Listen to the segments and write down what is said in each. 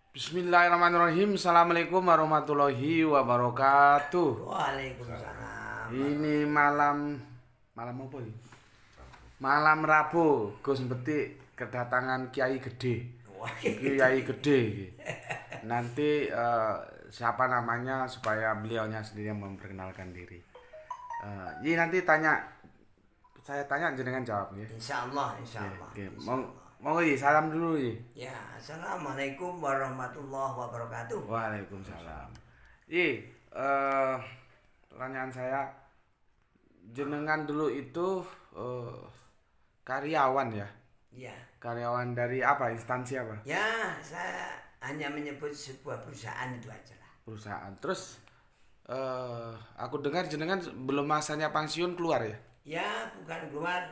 Bismillahirrahmanirrahim. Assalamualaikum warahmatullahi wabarakatuh. Waalaikumsalam. Ini malam apa ini? Malam Rabu. Gus Betik kedatangan Kiai Gede. Wah, Kiai Gede. Nanti siapa namanya supaya beliaunya sendiri yang memperkenalkan diri. Ini nanti saya tanya jenengan jawab ya. Insyaallah, insyaallah. Oke. Mau salam dulu ya. Ya, assalamualaikum warahmatullahi wabarakatuh. Waalaikumsalam. Pertanyaan saya, jenengan dulu itu karyawan ya? Ya, Karyawan dari apa? Instansi apa? ya, saya hanya menyebut sebuah perusahaan itu aja lah. Perusahaan. Terus aku dengar jenengan belum masanya pensiun keluar ya? Ya, bukan keluar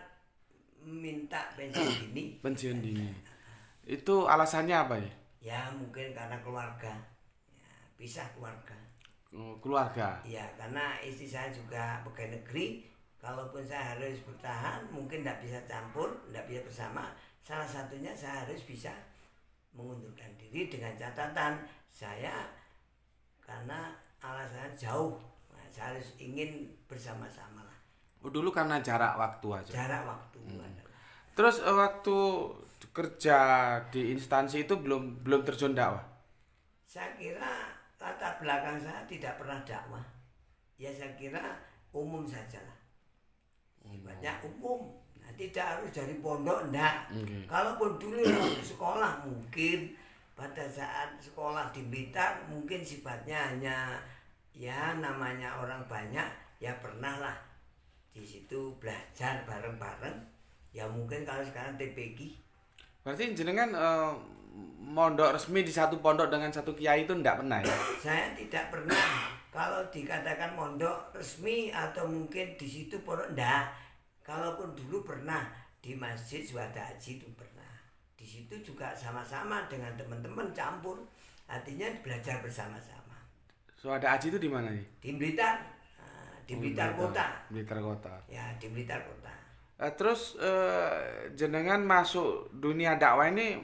minta pensiun dini. Pensiun dini. Itu alasannya apa ya? Ya, mungkin karena keluarga. Ya, pisah keluarga. Keluarga. Ya, karena istri saya juga pegawai negeri. Kalaupun saya harus bertahan, mungkin tidak bisa campur, tidak bisa bersama. Salah satunya saya harus bisa mengundurkan diri dengan catatan saya karena alasannya jauh. Nah, saya harus ingin bersama-sama lah. Dulu karena jarak waktu aja. Jarak waktu adalah. Terus waktu kerja di instansi itu belum terjun dakwah. Saya kira latar belakang saya tidak pernah dakwah. Ya saya kira umum sajalah. Sifatnya umum. Nah, tidak harus dari pondok enggak. Okay. Kalaupun dulu waktu sekolah mungkin pada saat sekolah di Blitar mungkin sifatnya hanya ya namanya orang banyak ya pernah lah di situ belajar bareng-bareng. Ya mungkin kalau sekarang TPG. Berarti jenengan mondok resmi di satu pondok dengan satu kiai itu enggak pernah ya? Saya tidak pernah kalau dikatakan mondok resmi atau mungkin di situ pondok enggak. Kalaupun dulu pernah di Masjid Suwada Haji itu pernah. Di situ juga sama-sama dengan teman-teman campur. Artinya belajar bersama-sama. Suwada Haji itu di mana nih? Di Blitar, di Blitar Kota. Blitar Kota. Ya, di Blitar Kota. Terus jenengan masuk dunia dakwah ini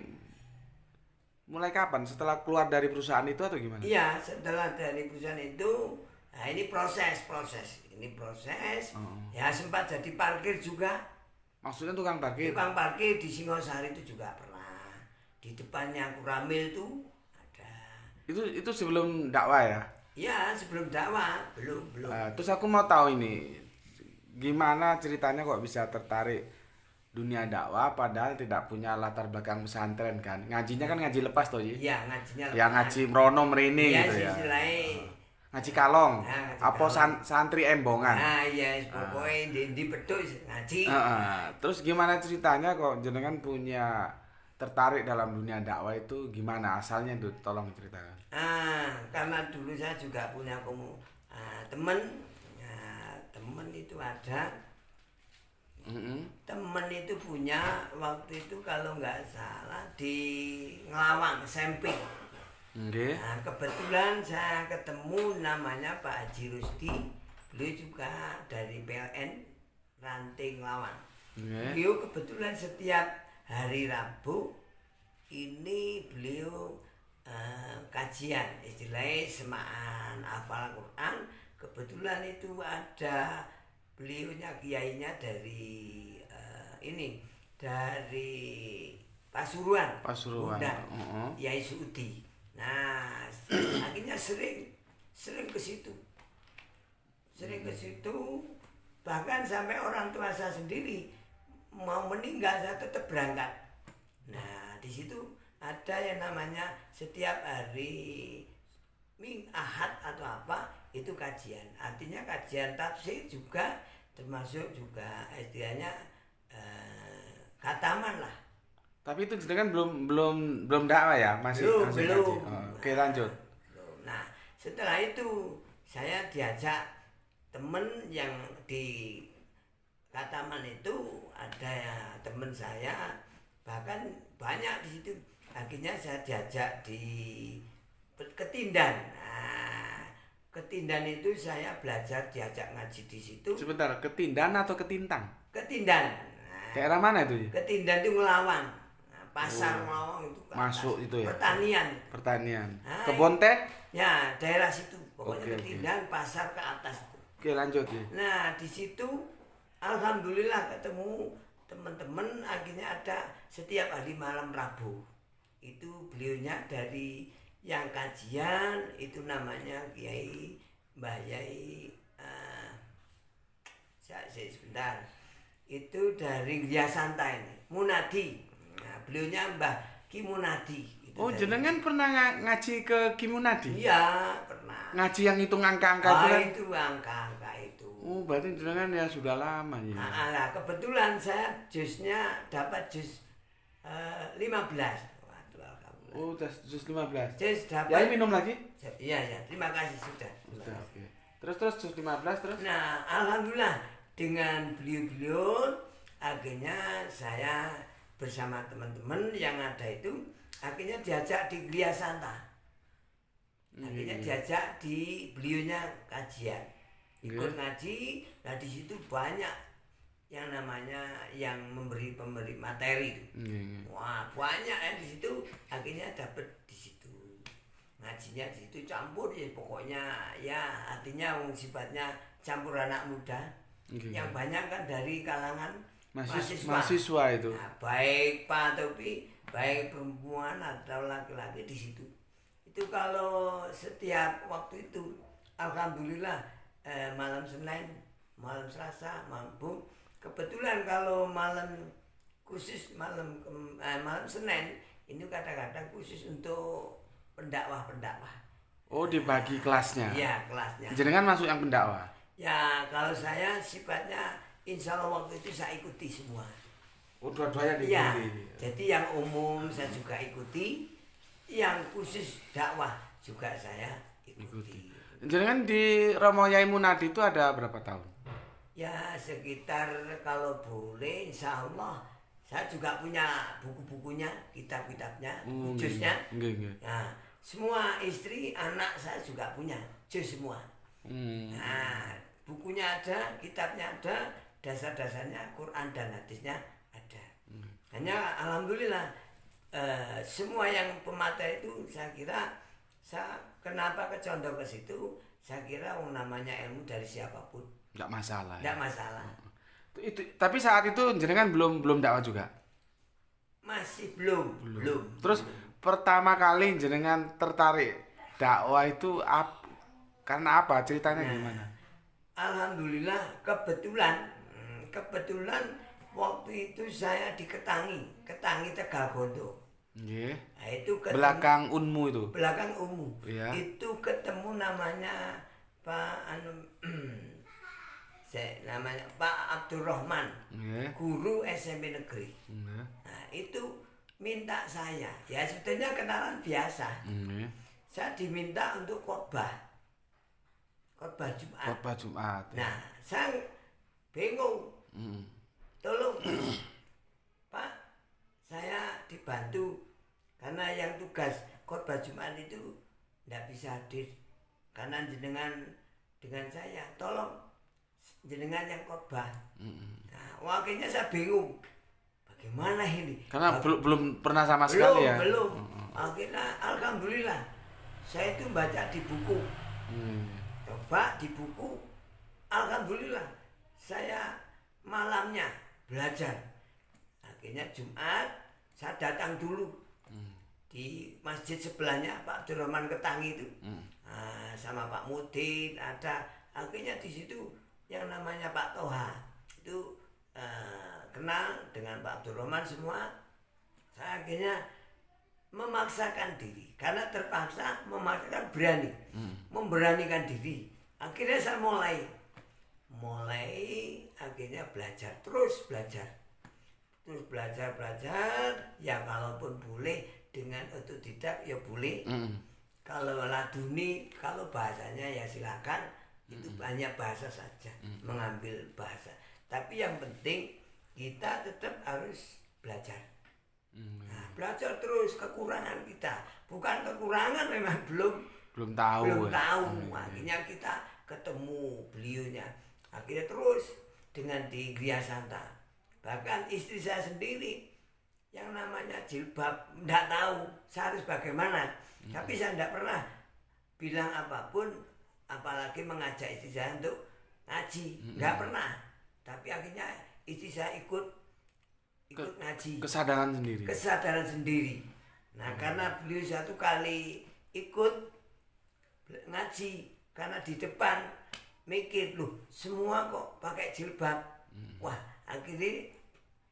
mulai kapan? Setelah keluar dari perusahaan itu atau gimana? Iya, setelah dari perusahaan itu, nah ini proses. Ini proses. Ya sempat jadi parkir juga. Maksudnya tukang parkir? Tukang parkir di Singosari itu juga pernah. Di depannya Kuramil itu ada. Itu sebelum dakwah ya? Ya, sebelum dakwah, belum. Terus aku mau tahu ini, gimana ceritanya kok bisa tertarik dunia dakwah padahal tidak punya latar belakang pesantren kan? Ngajinya kan ngaji lepas toh ya? Iya, ngajinya Ya ngaji merono merene ya, gitu ya. istilahnya. Ngaji kalong. Nah, ngaji Apa kalong. santri embongan? Nah, iya, pokoknya di beduk ngaji. Terus gimana ceritanya kok jenengan punya tertarik dalam dunia dakwah itu gimana asalnya tuh? Tolong ceritakan. Karena dulu saya juga punya teman. Teman itu ada. Teman itu punya waktu itu kalau nggak salah di Ngelawang, Semping. Nggih. Nah, kebetulan saya ketemu namanya Pak Haji Rusdi. Beliau juga dari PLN Ranting Lawang. Nggih. Beliau kebetulan setiap hari Rabu ini beliau kajian istilahnya semaan hafal Quran. Kebetulan itu ada beliaunya kiainya dari dari Pasuruan. Bunda, Yai Suudi. Nah, akhirnya sering ke situ. Bahkan sampai orang tua saya sendiri mau meninggal saya tetap berangkat. Nah, di situ ada yang namanya setiap hari Ahad atau apa itu kajian. Artinya kajian tafsir juga termasuk juga istilahnya khataman lah. Tapi itu jenengan belum dakwah ya, masih Belum. ngaji. Oke, lanjut. Nah, setelah itu saya diajak temen yang di Kataman itu ada temen saya bahkan banyak di situ. Akhirnya saya diajak di Ketindan. Nah, Ketindan itu saya belajar diajak ngaji di situ. Sebentar, Ketindan atau Ketintang? Ketindan. Nah, Daerah mana itu ya? Ketindan itu Ngelawang. Nah, pasar Lawang itu ke masuk atas. itu ya. Pertanian. Nah, Kebon teh? Ya, daerah situ. Pokoknya Oke. ketindahan pasar ke atas. Oke, lanjut ya. Nah, di situ alhamdulillah ketemu teman-teman, akhirnya ada setiap hari malam Rabu. Itu beliaunya dari yang kajian itu namanya Kiai Mbah Yai sebentar. Itu dari Gria Santai ini, Munadi. Nah, beliaunya Mbah Ki Munadi. Oh, jenengan pernah ngaji ke Kimunadi? Iya, pernah. Ngaji yang hitung angka-angka itu kan? Itu angka-angka itu. Oh, berarti jenengan ya sudah lama ya. Nah, kebetulan saya jusnya dapat jus 15. Waduh, alhamdulillah. Oh, jus 15. Jus dapat. Ya, minum lagi? Iya, terima kasih sudah. Sudah, oke. Terus jus 15 terus? Nah, alhamdulillah dengan beliau-beliau akhirnya saya bersama teman-teman yang ada itu akhirnya diajak di Gria Santa. Akhirnya diajak di beliaunya kajian. Ikut ngaji, nah di situ banyak yang namanya yang memberi materi itu. Wah, banyak ya di situ. Akhirnya dapat di situ. Ngajinya di situ campur ya pokoknya ya artinya sifatnya campur anak muda. Yang banyak kan dari kalangan mahasiswa itu. Nah, baik Pak Topi, baik perempuan atau laki-laki di situ. Itu kalau setiap waktu itu alhamdulillah malam Senin, malam Selasa, mampu. Kebetulan kalau malam khusus malam Senin ini kadang-kadang khusus untuk pendakwah. Oh, dibagi kelasnya. Iya, kelasnya. Jenengan masuk yang pendakwah. Ya, kalau saya sifatnya insya Allah waktu itu saya ikuti semua. Oh, dua-duanya diikuti. Ya, jadi yang umum saya juga ikuti, yang khusus dakwah juga saya ikuti. Jenengan di Romo Yai Munadi itu ada berapa tahun? Ya, sekitar kalau boleh insya Allah saya juga punya buku-bukunya, kitab-kitabnya, jusnya. Nah, semua istri, anak saya juga punya jus semua. Nah, bukunya ada, kitabnya ada, dasar-dasarnya Quran dan hadisnya ada. Hanya alhamdulillah semua yang pemateri itu saya kira kenapa kecondong ke situ? Saya kira namanya ilmu dari siapapun. Enggak masalah. Enggak masalah. Itu tapi saat itu jenengan belum dakwah juga. Masih belum. Terus pertama kali jenengan tertarik dakwah itu karena apa? Ceritanya gimana? Alhamdulillah kebetulan waktu itu saya di Ketangi Tegalgondo. Nggih. Nah, itu belakang Unmu itu. Belakang Unmu. Iya. Itu ketemu namanya Pak namanya Pak Abdurrahman. Guru SMP negeri. Nah, itu minta saya. Ya sebetulnya kenalan biasa. Saya diminta untuk khotbah Jumat. Nah, saya bingung. Tolong Pak, saya dibantu karena yang tugas khotbah Jumat itu tidak bisa hadir karena jenengan dengan saya. Tolong jenengan yang khotbah. Nah, wakilnya saya bingung. Bagaimana ini? Karena belum pernah sama sekali ya. Belum. Akhirnya alhamdulillah saya itu baca di buku. Coba di buku, alhamdulillah saya malamnya belajar. Akhirnya Jumat saya datang dulu di masjid sebelahnya Pak Abdurrahman Ketangi itu, sama Pak Mudin ada. Akhirnya di situ yang namanya Pak Toha itu kenal dengan Pak Abdurrahman semua. Saya akhirnya memaksakan diri karena terpaksa memaksakan berani memberanikan diri. Akhirnya saya mulai akhirnya terus belajar ya kalaupun boleh dengan otodidak ya boleh. Kalau laduni, kalau bahasanya ya silakan, itu banyak bahasa saja, mengambil bahasa, tapi yang penting kita tetap harus belajar. Nah, belajar terus kekurangan kita, bukan kekurangan, memang belum tahu. Akhirnya kita ketemu beliaunya, akhirnya terus dengan di Gria Santa. Bahkan istri saya sendiri yang namanya jilbab, enggak tahu saya harus bagaimana. Tapi saya enggak pernah bilang apapun, apalagi mengajak istri saya untuk ngaji, enggak pernah. Tapi akhirnya istri saya ikut ngaji. Kesadaran sendiri. Nah, karena beliau satu kali ikut ngaji, karena di depan mikir, loh semua kok pakai jilbab. Wah, akhirnya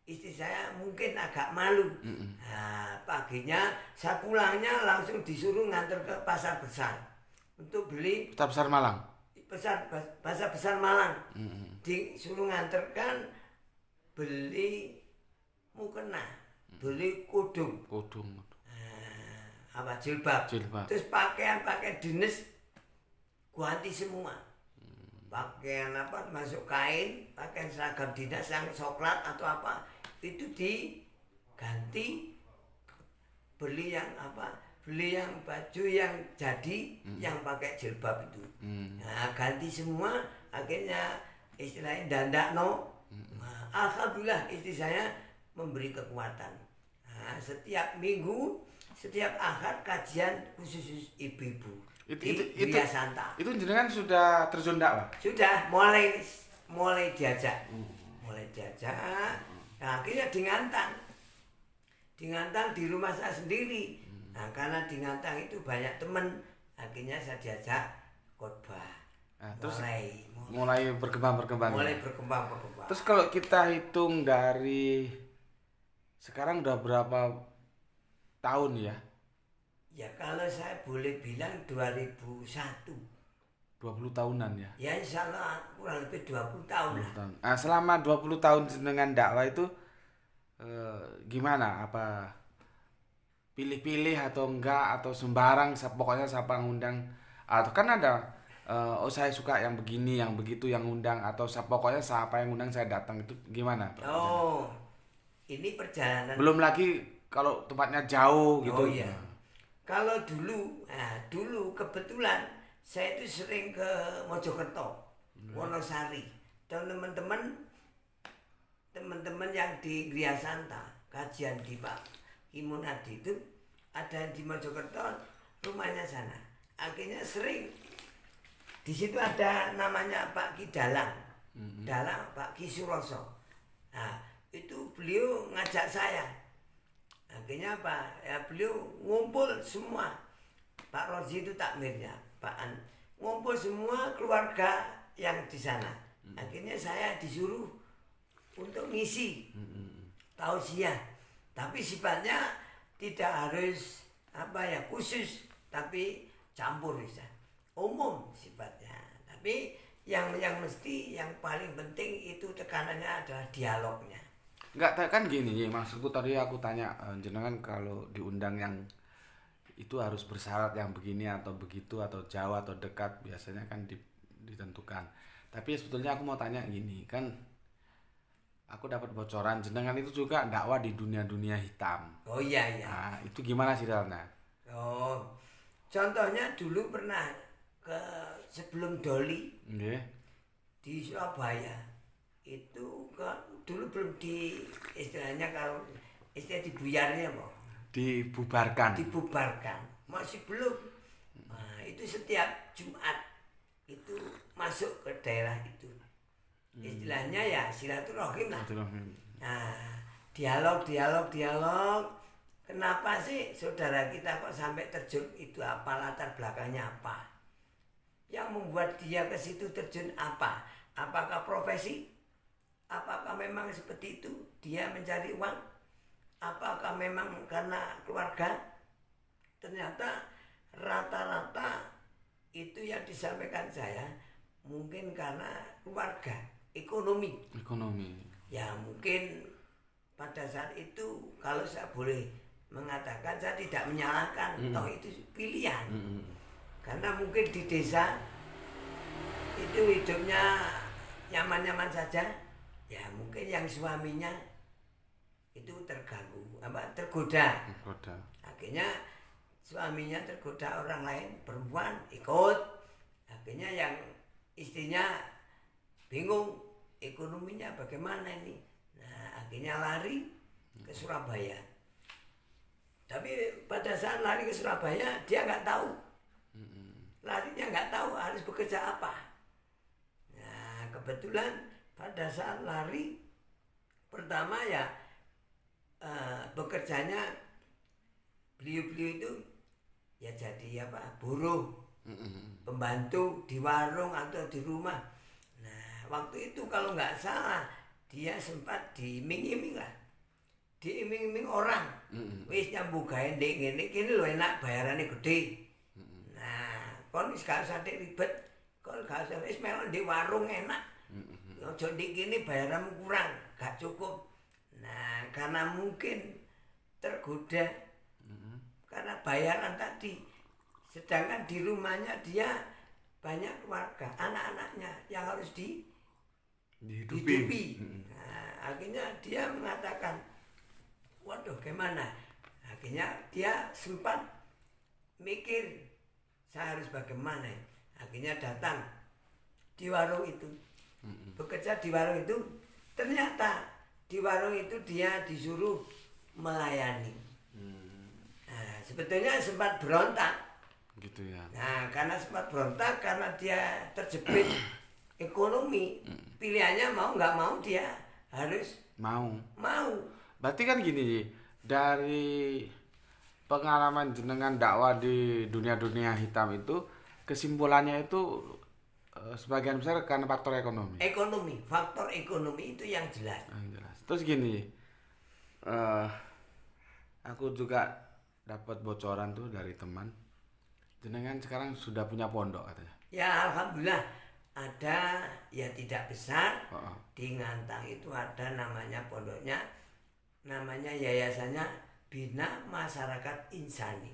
istri saya mungkin agak malu. Nah, paginya saya pulangnya langsung disuruh nganter ke pasar besar untuk beli. Pasar Malang. Pasar besar Malang. Disuruh nganterkan beli mukena, beli kudung. Jilbab. Terus pakaian dinas ganti semua. Pakaian masuk kain, pakaian seragam dinas yang coklat atau apa itu diganti, beli yang baju yang jadi yang pakai jilbab itu. Nah, ganti semua, akhirnya istilahnya dandakno. Nah, alhamdulillah istri saya memberi kekuatan. Nah, setiap minggu, setiap Ahad kajian khusus ibu-ibu di Gria Santa. Itu jenengan sudah terjun dakwah? Sudah, mulai diajak. Nah, akhirnya di Ngantang di rumah saya sendiri. Nah, karena di Ngantang itu banyak teman, akhirnya saya diajak khotbah. Nah, terus mulai berkembang. Terus kalau kita hitung dari sekarang udah berapa tahun ya? Ya kalau saya boleh bilang 2001. 20 tahunan ya? Ya insya Allah kurang lebih 20 tahun lah. Nah, selama 20 tahun dengan dakwah itu gimana? Apa pilih-pilih atau enggak? Atau sembarang pokoknya siapa ngundang? Atau kan ada saya suka yang begini, yang begitu, yang undang. Atau pokoknya siapa yang undang saya datang, itu gimana? Oh, ini perjalanan. Belum lagi kalau tempatnya jauh gitu. Oh iya. Kalau dulu kebetulan saya itu sering ke Mojokerto, Wonosari, dan teman-teman yang di Gria Santa, kajian di Pak Imunadi itu ada di Mojokerto, rumahnya sana. Akhirnya sering di situ ada namanya Pak Ki Dalang, Pak Ki Suroso. Nah, itu beliau ngajak saya. Akhirnya apa? Ya beliau ngumpul semua. Pak Rozi itu takmirnya, ngumpul semua keluarga yang di sana. Akhirnya saya disuruh untuk ngisi tausiah. Tapi sifatnya tidak harus khusus, tapi campur bisa. Umum sifatnya. Tapi yang mesti yang paling penting itu tekanannya adalah dialognya. Enggak, kan gini, maksudku tadi aku tanya jenengan kalau diundang yang itu harus bersyarat yang begini atau begitu atau jauh atau dekat, biasanya kan ditentukan. Tapi sebetulnya aku mau tanya gini, kan aku dapat bocoran jenengan itu juga dakwah di dunia hitam. Oh iya. Nah, itu gimana sih Rana? Oh, contohnya dulu pernah sebelum Doli di Surabaya. Itu dulu belum istilahnya kalau istilah dibuyarnya apa? Dibubarkan. Masih belum. Nah, itu setiap Jumat itu masuk ke daerah itu. Istilahnya ya silaturahim lah. Nah, dialog. Kenapa sih saudara kita kok sampai terjun itu, apa latar belakangnya apa? Yang membuat dia ke situ terjun apa? Apakah profesi? Apakah memang seperti itu dia mencari uang? Apakah memang karena keluarga? Ternyata rata-rata itu yang disampaikan saya mungkin karena keluarga, ekonomi. Ya mungkin pada saat itu kalau saya boleh mengatakan, saya tidak menyalahkan, toh itu pilihan. Karena mungkin di desa itu hidupnya nyaman-nyaman saja. Ya mungkin yang suaminya itu tergoda. Akhirnya suaminya tergoda orang lain, perempuan ikut. Akhirnya yang istrinya bingung ekonominya bagaimana ini. Nah, akhirnya lari ke Surabaya. Tapi pada saat lari ke Surabaya dia nggak tahu, larinya nggak tahu harus bekerja apa. Nah kebetulan pada saat lari pertama ya bekerjanya beliau-beliau itu ya jadi apa, buruh, pembantu di warung atau di rumah. Nah waktu itu kalau nggak salah dia sempat diiming-iming lah, diiming-iming orang, wis nyambung gawe ndek ngene iki lho enak bayarannya gede. Nah kon wis gak usah ribet, kon gak usah wis melok di warung enak, ojo ndek kene bayaranmu kurang, gak cukup. Nah karena mungkin tergoda karena bayaran tadi, sedangkan di rumahnya dia banyak keluarga, anak-anaknya yang harus dihidupi. Nah, akhirnya dia mengatakan, waduh gimana? Akhirnya dia sempat mikir, saya harus bagaimana? Akhirnya datang di warung itu, bekerja di warung itu. Ternyata di warung itu dia disuruh melayani. Nah, sebetulnya sempat berontak. Gitu ya. Nah, karena sempat berontak karena dia terjepit ekonomi, pilihannya mau nggak mau dia harus Mau. mau. Berarti kan gini, dari pengalaman jenengan dakwah di dunia-dunia hitam itu, kesimpulannya itu sebagian besar karena faktor ekonomi. Faktor ekonomi itu yang jelas. Yang jelas. Terus gini, aku juga dapat bocoran tuh dari teman, jenengan sekarang sudah punya pondok katanya. Ya alhamdulillah ada, ya tidak besar. Di Ngantang itu ada namanya pondoknya, namanya yayasannya Bina Masyarakat Insani.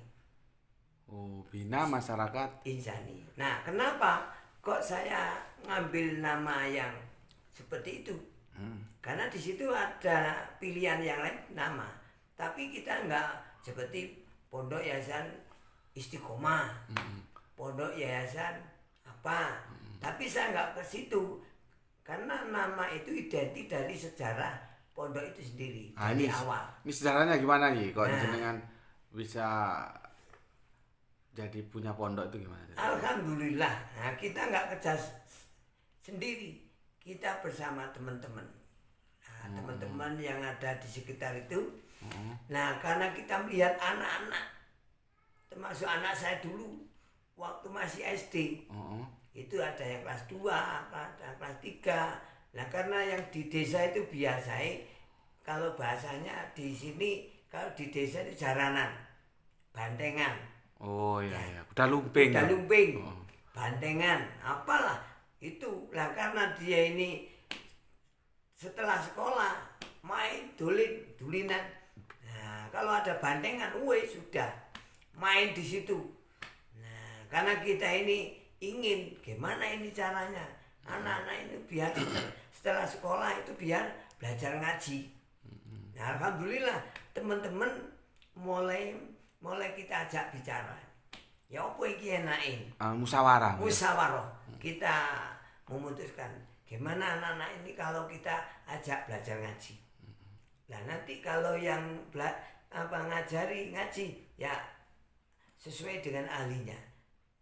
Oh, Bina Masyarakat Insani. Nah kenapa kok saya ngambil nama yang seperti itu? Karena di situ ada pilihan yang lain nama, tapi kita enggak seperti pondok yayasan Istiqomah, pondok yayasan apa, tapi saya enggak ke situ karena nama itu identik dari sejarah pondok itu sendiri dari awal. Ini sejarahnya gimana nih? Kok jenengan bisa jadi punya pondok itu gimana? Alhamdulillah, nah, kita nggak kerja sendiri, kita bersama teman-teman. Nah, teman-teman yang ada di sekitar itu. Nah, karena kita melihat anak-anak, termasuk anak saya dulu, waktu masih SD, itu ada yang kelas 2, ada yang kelas 3. Nah, karena yang di desa itu biasanya, kalau bahasanya di sini, kalau di desa itu jaranan, bantengan. Oh iya, udah lumping. Bantengan, apalah itu. Lah karena dia ini setelah sekolah main dulinan. Nah, kalau ada bantengan, sudah main di situ. Nah, karena kita ini ingin gimana ini caranya anak-anak ini biar setelah sekolah itu biar belajar ngaji. Nah, alhamdulillah teman-teman mulai kita ajak bicara. Ya apa iki enake? Musyawarah. Kita memutuskan gimana anak-anak ini kalau kita ajak belajar ngaji. Nah, nanti kalau yang ngajari ngaji ya sesuai dengan ahlinya.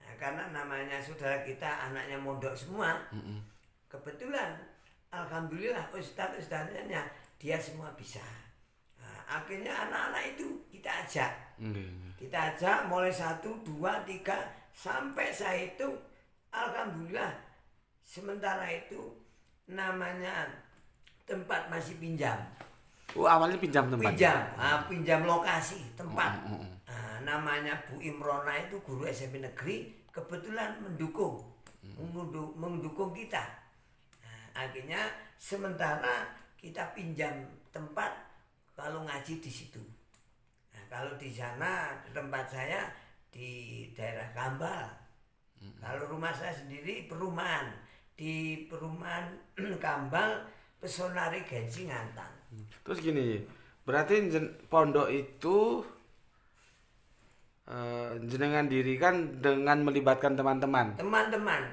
Nah, karena namanya saudara kita anaknya mondok semua. Kebetulan alhamdulillah ustaz-ustaznya dia semua bisa. Nah, akhirnya anak-anak itu kita ajak. Kita ajak mulai 1, 2, 3 sampai saya itu alhamdulillah. Sementara itu namanya tempat masih pinjam. Awalnya pinjam tempat. Pinjam lokasi tempat. Namanya Bu Imrona itu guru SMP negeri, kebetulan mendukung kita. Akhirnya sementara kita pinjam tempat kalau ngaji di situ. Nah, kalau di sana tempat saya di daerah Kambal. Kalau rumah saya sendiri perumahan di perumahan Kambal Pesona Regensi Ngantang. Terus gini, berarti pondok itu jenengan dirikan dengan melibatkan teman-teman.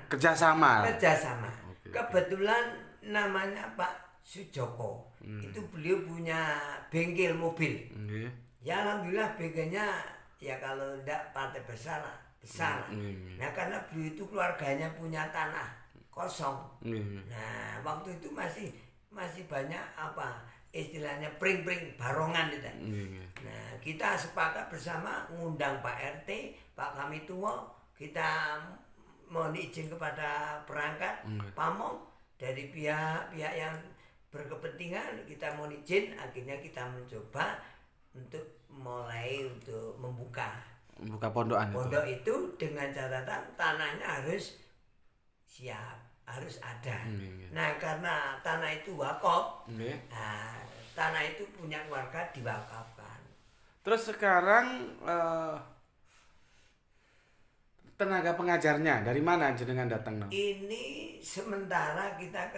Kerjasama. Okay. Kebetulan namanya Pak Sujoko. Itu beliau punya bengkel mobil. Ya alhamdulillah bagiannya ya kalau enggak partai besar lah, besar lah. Nah karena beliau itu keluarganya punya tanah kosong. Nah waktu itu masih banyak apa istilahnya pring-pring barongan itu. Nah kita sepakat bersama ngundang Pak RT, Pak Kami Tua, kita mohon izin kepada perangkat pamong dari pihak-pihak yang berkepentingan, kita mohon izin, akhirnya kita mencoba untuk mulai untuk membuka pondokan pondok itu dengan catatan tanahnya harus siap, harus ada. Nah karena tanah itu wakaf, nah, tanah itu punya keluarga diwakafkan. Terus sekarang tenaga pengajarnya dari mana jenengan datang? Ini sementara kita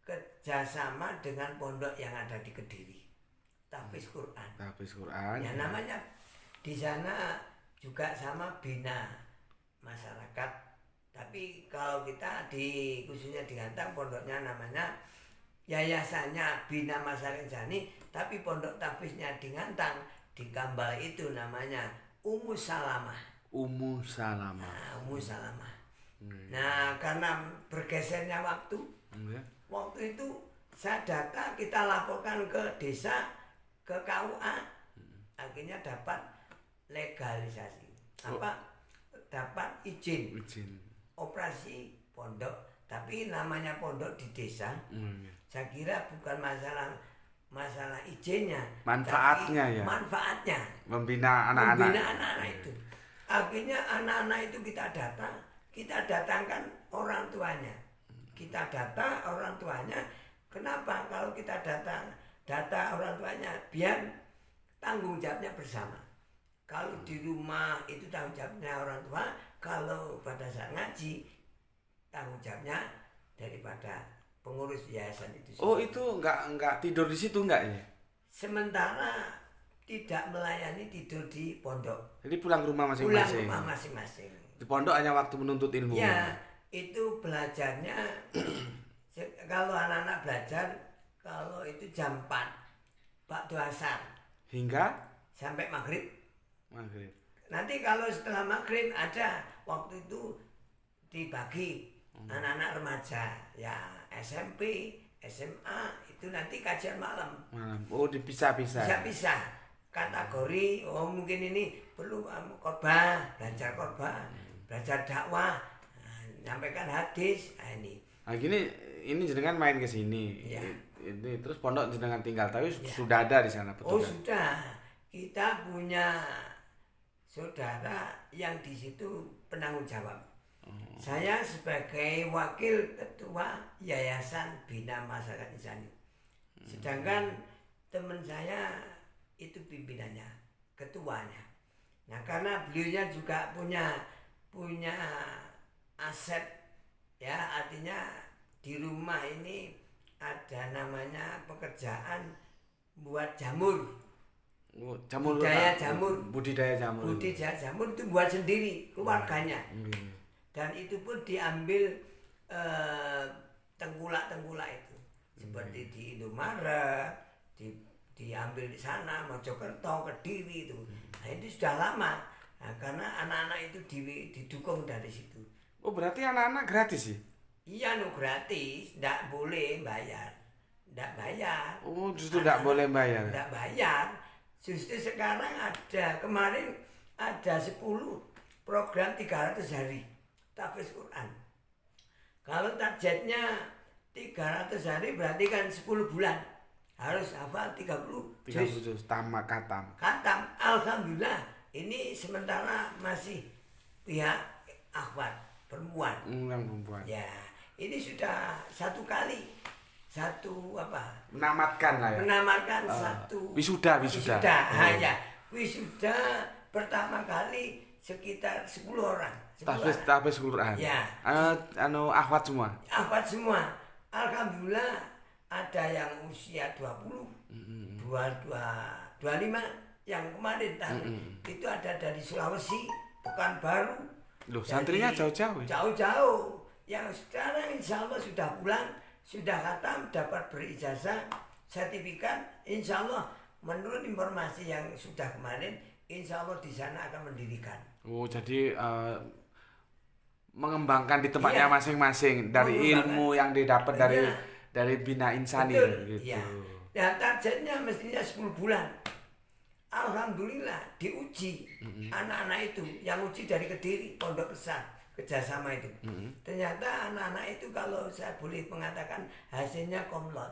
kerjasama dengan pondok yang ada di Kediri, Tahfiz Quran. Tahfiz Quran. Ya namanya di sana juga sama bina masyarakat. Tapi kalau kita khususnya di Gantang pondoknya namanya yayasannya Bina Masyarakat Insani, tapi pondok tahfiznya di Gantang di Kambal itu namanya Ummu Salamah. Ummu Salamah. Nah, Ummu Salamah. Nah, karena bergesernya waktu itu saya data kita laporkan ke desa, ke KUA, akhirnya dapat legalisasi. Dapat izin operasi pondok, tapi namanya pondok di desa. Saya kira bukan masalah izinnya, manfaatnya ya. Manfaatnya Membina anak-anak itu. Akhirnya anak-anak itu kita datangkan orang tuanya. Kita data orang tuanya. Kenapa? Kalau kita data orang tuanya, biar tanggung jawabnya bersama. Kalau di rumah itu tanggung jawabnya orang tua, kalau pada saat ngaji tanggung jawabnya daripada pengurus yayasan itu sendiri. Oh itu enggak tidur di situ enggak ya? Sementara tidak melayani tidur di pondok. Jadi pulang rumah masing-masing. Pulang rumah masing-masing. Di pondok hanya waktu menuntut ilmu. Ya itu belajarnya kalau anak-anak belajar kalau itu jam 4 waktu asar hingga sampai maghrib. Nanti kalau setelah maghrib ada waktu itu dibagi anak-anak remaja ya SMP, SMA itu nanti kajian malam. Oh dipisah-pisah. Bisa kategori. Oh mungkin ini perlu khotbah, belajar khotbah, belajar dakwah, nyampaikan hadis. Ini. Nah gini ini jenengan main ke sini. Ya. Ini terus pondok jenengan tinggal tapi sudah ada di sana betul? Oh sudah. Kita punya saudara yang di situ penanggung jawab. Saya sebagai wakil ketua Yayasan Bina Masyarakat Insani. Sedangkan teman saya itu pimpinannya, ketuanya. Nah karena beliaunya juga punya aset ya, artinya di rumah ini ada namanya pekerjaan buat jamur. Budidaya jamur itu buat sendiri keluarganya. Dan itu pun diambil tengkulak itu. Seperti di Indomaret, diambil di sana, Mojokerto, Kediri itu. Nah itu sudah lama. Nah, karena anak-anak itu didukung dari situ. Oh berarti anak-anak gratis sih? Iya gratis, tidak boleh bayar. Tidak bayar. Oh justru tidak boleh bayar? Tidak bayar. Justru sekarang kemarin ada 10 program 300 hari tahfiz Quran. Kalau targetnya 300 hari berarti kan 10 bulan. Harus hafal 30 juz katam. Alhamdulillah ini sementara masih pihak akhwat perempuan. Ya, ini sudah menamatkan wisuda. Ya, wisuda pertama kali sekitar 10 orang. Tahfiz Quran. Ya. Akhwat semua. Alhamdulillah ada yang usia 20, 25 yang kemarin itu ada dari Sulawesi, Pekanbaru. Loh, santrinya jauh-jauh. Jauh-jauh. Yang sekarang insya Allah sudah pulang, sudah khatam, dapat berijazah, sertifikat. Insya Allah menurut informasi yang sudah kemarin, insya Allah di sana akan mendirikan. Oh, jadi mengembangkan di tempatnya Iya. masing-masing dari Mengembangkan. ilmu yang didapat Iya. dari Bina Insani Betul, gitu. iya. Nah, targetnya mestinya 10 bulan. Alhamdulillah diuji anak-anak itu, yang uji dari Kediri, Pondok Besar, kerjasama itu. Ternyata anak-anak itu kalau saya boleh mengatakan hasilnya komlot.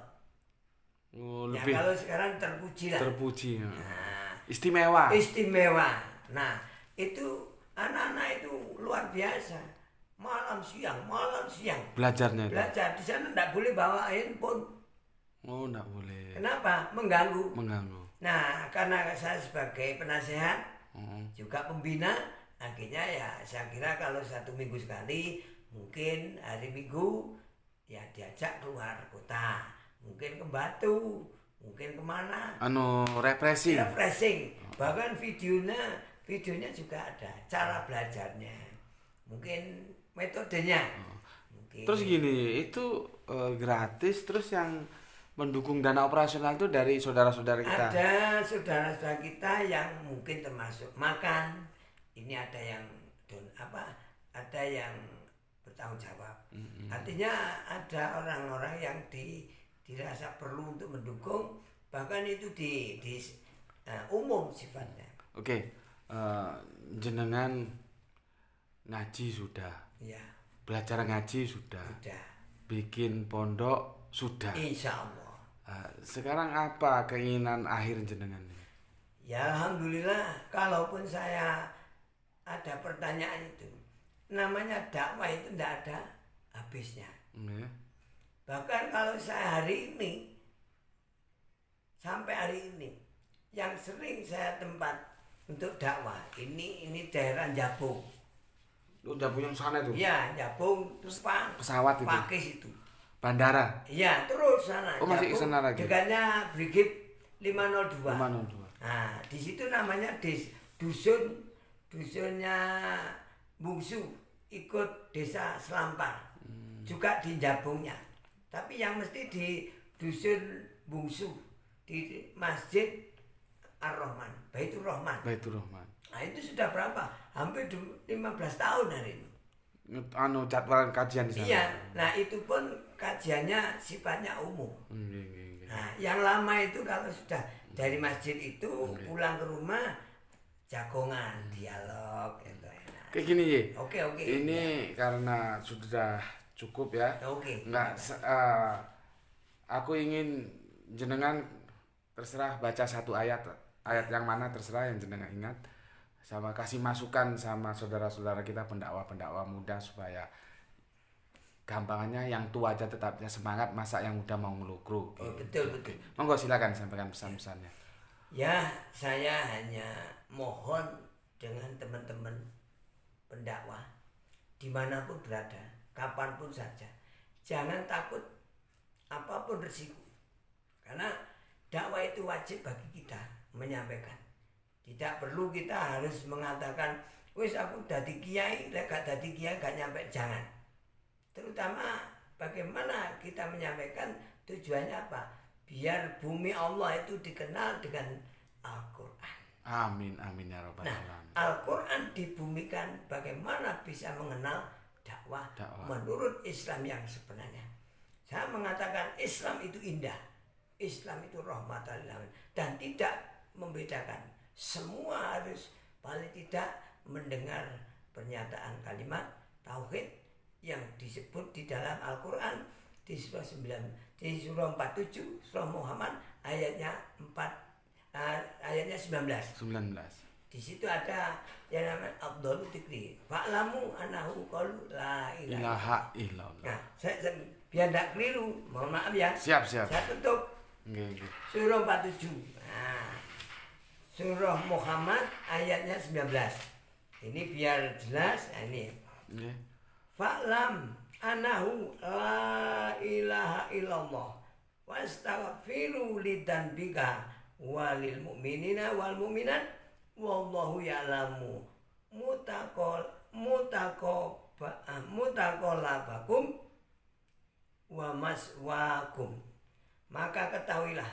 Oh, Ya lebih kalau sekarang terpuji lah. terpuji. Nah, Istimewa. istimewa. Nah, itu anak-anak itu luar biasa. Malam siang Belajarnya itu. belajar. Di sana tidak boleh bawa handphone. Oh, enggak boleh. Kenapa? Mengganggu. Mengganggu. Nah, karena saya sebagai penasehat, Oh. juga pembina, akhirnya ya saya kira kalau 1 minggu sekali, mungkin hari Minggu ya diajak keluar kota, mungkin ke Batu, mungkin kemana, Represi. refreshing. Bahkan videonya juga ada, cara belajarnya, mungkin metodenya. Mungkin. Terus gini, itu gratis, terus yang mendukung dana operasional itu dari saudara-saudara kita. Ada saudara-saudara kita yang mungkin termasuk makan. Ini ada yang ada yang bertanggung jawab. Artinya ada orang-orang yang dirasa perlu untuk mendukung, bahkan itu di umum sifatnya. Oke, jenengan ngaji sudah, Ya, belajar ngaji sudah, udah. bikin pondok sudah. Insya Allah. Sekarang apa keinginan akhir jenengan? Ya alhamdulillah, kalaupun saya ada pertanyaan itu, namanya dakwah itu tidak ada habisnya. Ya. Bahkan kalau saya sampai hari ini, yang sering saya tempat untuk dakwah, ini daerah Jabung. Lu udah punya sana itu? Iya, Jabung, terus Pesawat itu? Pakis itu. Bandara? Iya, terus sana. Oh, masih Jabung, kesana lagi? dekatnya Brigit 502. 502. Nah, di situ namanya dusunnya Bungsu, ikut desa Selampar, juga di Jabungnya. Tapi yang mesti di dusun Bungsu, di Masjid Ar-Rahman, Baitur Rahman. Baitur Rahman. Nah itu sudah berapa? Hampir 15 tahun hari ini. Jadwal kajian di sana. Iya, nah itu pun kajiannya sifatnya umum. Iya. Nah, yang lama itu kalau sudah dari masjid itu pulang ke rumah, jagongan, dialog, itu enak. Kayak gini Ye. Oke. Ini karena sudah cukup ya. Oke. Aku ingin jenengan terserah baca satu ayat yang mana terserah yang jenengan ingat, sama kasih masukan sama saudara-saudara kita pendakwa muda supaya gampangannya yang tua aja tetapnya semangat, masa yang muda mau ngelukru. Oh, betul. Monggo silakan sampaikan pesan-pesannya. Ya, saya hanya mohon dengan teman-teman pendakwah dimanapun berada, kapanpun saja, jangan takut apapun resiko, karena dakwah itu wajib bagi kita menyampaikan. Tidak perlu kita harus mengatakan, wis aku dadi kiai, lek gak dadi kiai gak nyampe, jangan. Terutama bagaimana kita menyampaikan, tujuannya apa? Biar bumi Allah itu dikenal dengan Al-Quran. Amin ya rabbal alamin. Nah, Al-Quran dibumikan bagaimana bisa mengenal dakwah menurut Islam yang sebenarnya. Saya mengatakan Islam itu indah, Islam itu rahmatan lil alamin, dan tidak membedakan. Semua harus paling tidak mendengar pernyataan kalimat tauhid yang disebut di dalam Al-Quran di surah 9, di surah 47 surah Muhammad ayatnya 19. Di situ ada yang namanya Abdul Tikri. Fa'lamu anahu qalu la ilaha illallah. Nah, saya biar tidak keliru, mohon maaf ya. Siap. Saya tutup surah 47. Nah, surah Muhammad ayatnya 19. Ini biar jelas. Nah, ini. Fa'lam anahu la ilaha illallah wastaghfiru lidzanbika walil mu'minina wal mu'minat wallahu ya'lamu mutaqallabakum wa maswaakum. Maka ketahuilah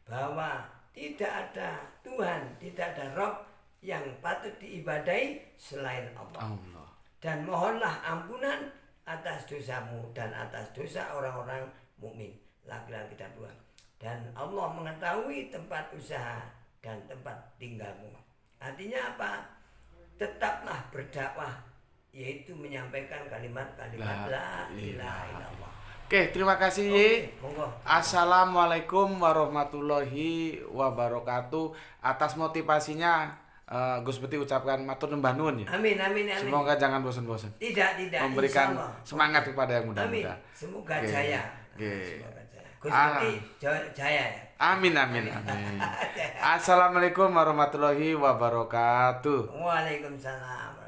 bahwa tidak ada Tuhan, tidak ada Rob yang patut diibadahi selain Allah. Allah. Dan mohonlah ampunan atas dosamu dan atas dosa orang-orang mukmin, laki-laki dan perempuan. Dan Allah mengetahui tempat usaha dan tempat tinggalmu. Artinya apa? Tetaplah berdakwah, yaitu menyampaikan kalimat-kalimat la ilaha illallah. Oke, terima kasih Ye. Monggo. Assalamualaikum warahmatullahi wabarakatuh. Atas motivasinya Gus Beti ucapkan matur nyembah nuwun ya. Amin, amin, amin. Semoga jangan bosan-bosan. Tidak. Memberikan Insyaallah. semangat kepada yang Amin. muda-muda. Semoga Oke. jaya. Oke. Semoga jaya. Gus Beti jaya ya. Amin. Assalamualaikum warahmatullahi wabarakatuh. Waalaikumsalam.